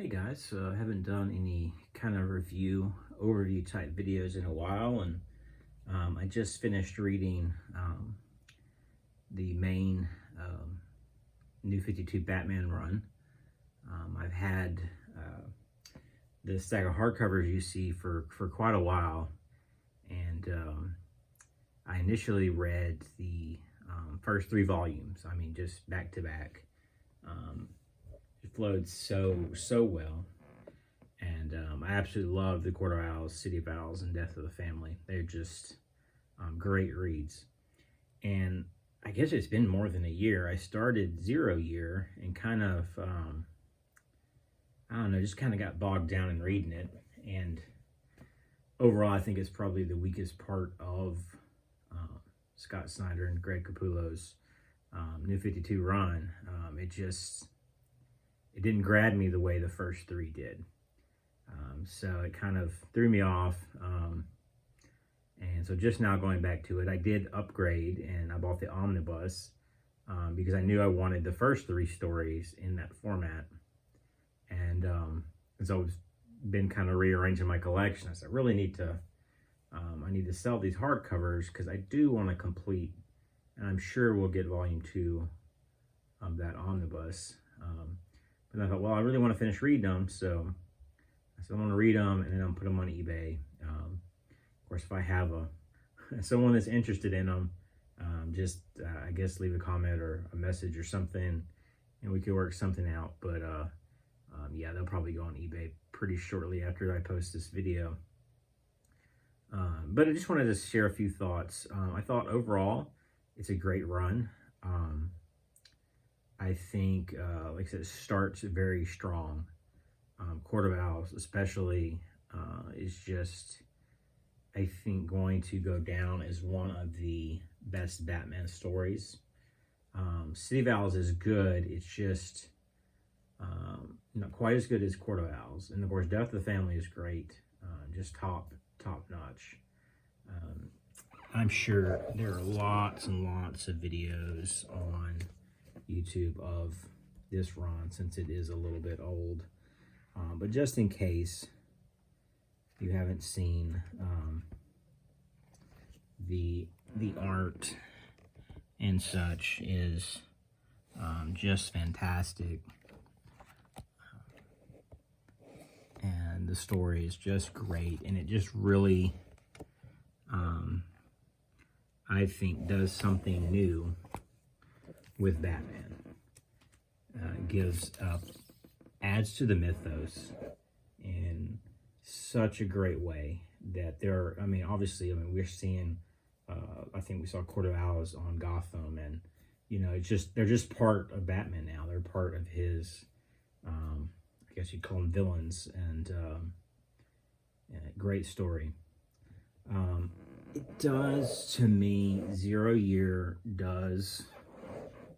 Hey guys, so I haven't done any kind of overview type videos in a while, and I just finished reading the main New 52 Batman run. I've had the stack of hardcovers you see for quite a while, and I initially read the first 3 volumes. I mean, just back to back. It flowed so well, and I absolutely love the Court of Owls, City of Owls, and Death of the Family. They're just great reads. And I guess it's been more than a year. I started 0 Year and kind of I don't know, just kind of got bogged down in reading it. And overall, I think it's probably the weakest part of Scott Snyder and Greg Capullo's New 52 run. It didn't grab me the way the first 3 did. So it kind of threw me off. And so just now going back to it, I did upgrade and I bought the omnibus because I knew I wanted the first 3 stories in that format. And so I've been kind of rearranging my collection. I said, I really need to, I need to sell these hardcovers because I do want to complete, and I'm sure we'll get volume 2 of that omnibus. But I thought, well, I really want to finish reading them, so I said I want to read them and then I'll put them on eBay. Of course, if I have someone that's interested in them, I guess leave a comment or a message or something, and we could work something out. But yeah, they'll probably go on eBay pretty shortly after I post this video. But I just wanted to share a few thoughts. I thought overall it's a great run. I think, like I said, it starts very strong. Court of Owls especially is just, I think, going to go down as one of the best Batman stories. City of Owls is good. It's just not quite as good as Court of Owls. And of course, Death of the Family is great. Just top notch. I'm sure there are lots and lots of videos on YouTube of this run since it is a little bit old. But just in case you haven't seen the art and such is just fantastic. And the story is just great, and it just really I think does something new with Batman. Adds to the mythos in such a great way that we're seeing, I think we saw Court of Owls on Gotham, and, they're just part of Batman now. They're part of his, I guess you'd call them villains, and great story. It does, to me, 0 Year does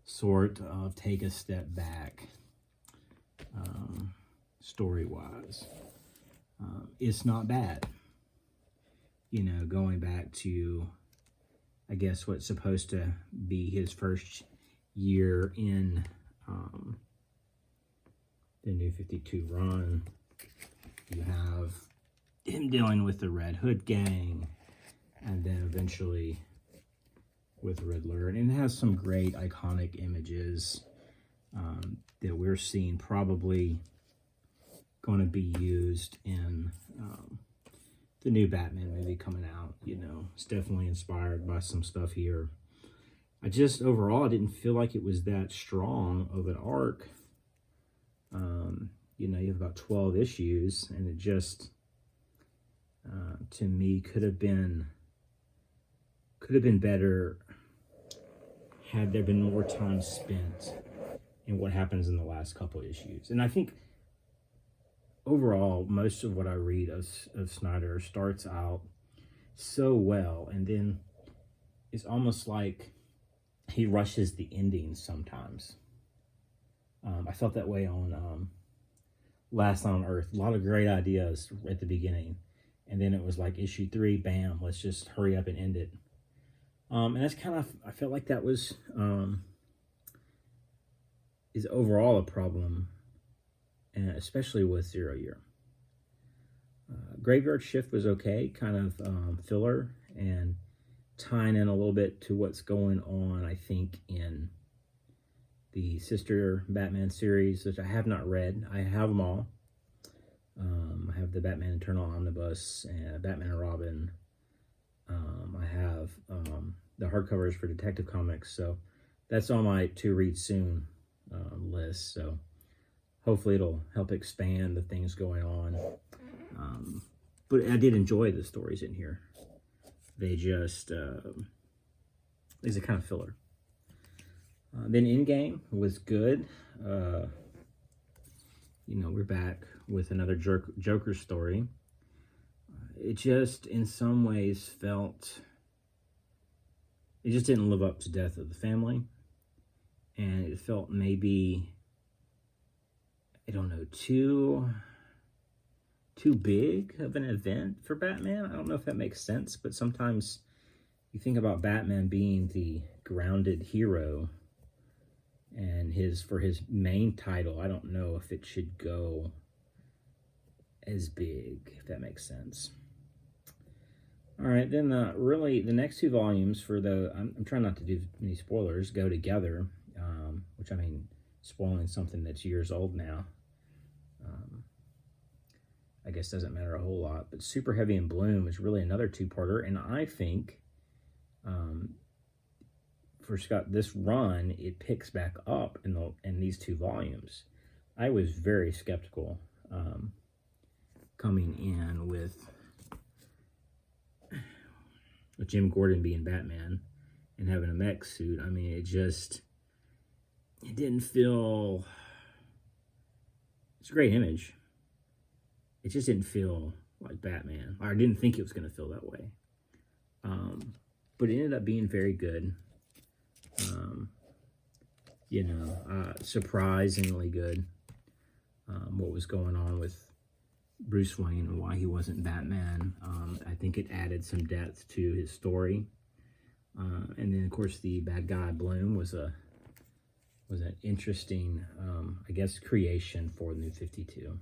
sort of take a step back story-wise. It's not bad, going back to, I guess, what's supposed to be his first year in the New 52 run. You have him dealing with the Red Hood gang, and then eventually with Riddler, and it has some great iconic images that we're seeing probably going to be used in the new Batman movie coming out. It's definitely inspired by some stuff here. Overall, I didn't feel like it was that strong of an arc. You have about 12 issues, and it just, to me, could have been better had there been more time spent in what happens in the last couple issues. And I think overall, most of what I read of Snyder starts out so well, and then it's almost like he rushes the endings sometimes. I felt that way on Last Night on Earth. A lot of great ideas at the beginning, and then it was like issue 3, bam, let's just hurry up and end it. And that's kind of, I felt like that was is overall a problem and especially with Zero Year. Graveyard Shift was okay, kind of filler, and tying in a little bit to what's going on, I think, in the sister Batman series, which I have not read. I have them all. I have the Batman Eternal Omnibus and Batman and Robin. I have the hardcovers for Detective Comics, so that's on my to read soon list. So hopefully it'll help expand the things going on. But I did enjoy the stories in here. They just, these are kind of filler. Then Endgame was good. You know, we're back with another Joker story. It just, in some ways, felt... It just didn't live up to Death of the Family. And it felt maybe, I don't know, too big of an event for Batman. I don't know if that makes sense, but sometimes you think about Batman being the grounded hero, and for his main title, I don't know if it should go as big, if that makes sense. All right, then really the next two volumes for I'm trying not to do any spoilers, go together, which I mean, spoiling something that's years old now, I guess doesn't matter a whole lot. But Super Heavy and Bloom is really another two-parter, and I think for Scott, this run, it picks back up in these two volumes. I was very skeptical coming in with Jim Gordon being Batman and having a mech suit. I mean, it didn't feel... It's a great image. It just didn't feel like Batman. Or I didn't think it was going to feel that way. But it ended up being very good. Surprisingly good. What was going on with Bruce Wayne and why he wasn't Batman. I think it added some depth to his story. And then, of course, the bad guy Bloom was an interesting, I guess, creation for the New 52.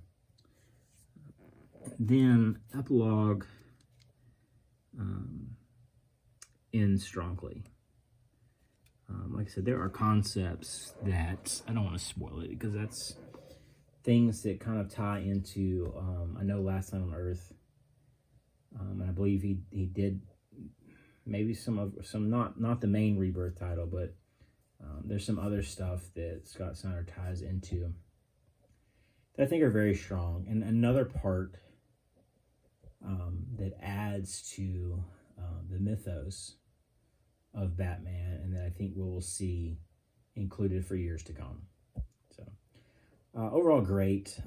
Then epilogue ends strongly. Like I said, there are concepts that I don't want to spoil it because that's things that kind of tie into. I know Last Time on Earth, and I believe he did maybe some not the main Rebirth title, but there's some other stuff that Scott Snyder ties into that I think are very strong. And another part that adds to the mythos of Batman, and that I think we will see included for years to come. So overall, great.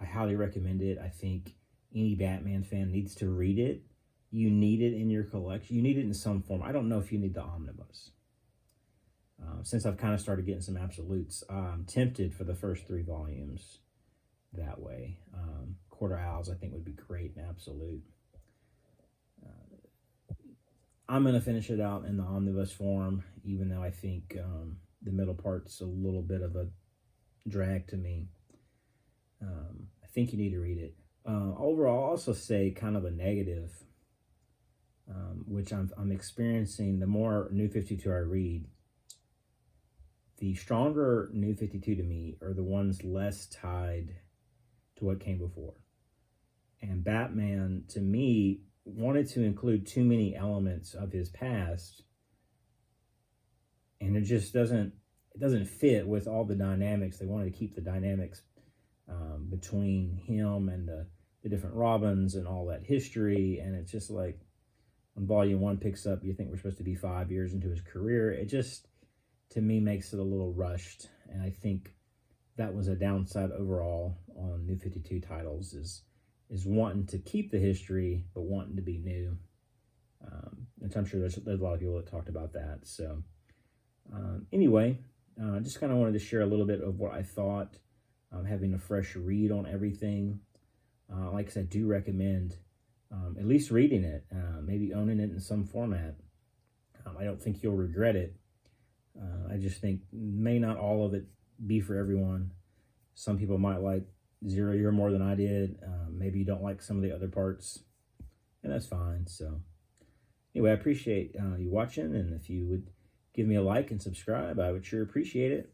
I highly recommend it. I think any Batman fan needs to read it. You need it in your collection. You need it in some form. I don't know if you need the omnibus. Since I've kind of started getting some absolutes, I'm tempted for the first 3 volumes that way. Quarter Owls, I think, would be great in absolute. I'm going to finish it out in the omnibus form, even though I think the middle part's a little bit of a drag to me. I think you need to read it. Overall, I'll also say kind of a negative, which I'm experiencing the more New 52 I read. The stronger New 52 to me are the ones less tied to what came before. And Batman, to me, wanted to include too many elements of his past, and it just doesn't fit with all the dynamics. They wanted to keep the dynamics between him and the different Robins and all that history, and it's just like when Volume 1 picks up, you think we're supposed to be 5 years into his career. It just, to me, makes it a little rushed, and I think that was a downside overall on New 52 titles, is wanting to keep the history, but wanting to be new. And I'm sure there's a lot of people that talked about that. So anyway, just kind of wanted to share a little bit of what I thought, having a fresh read on everything. Like I said, I do recommend at least reading it, maybe owning it in some format. I don't think you'll regret it. I just think may not all of it be for everyone. Some people might like zero year more than I did. Maybe you don't like some of the other parts, and that's fine. So anyway, I appreciate you watching, and if you would give me a like and subscribe, I would sure appreciate it.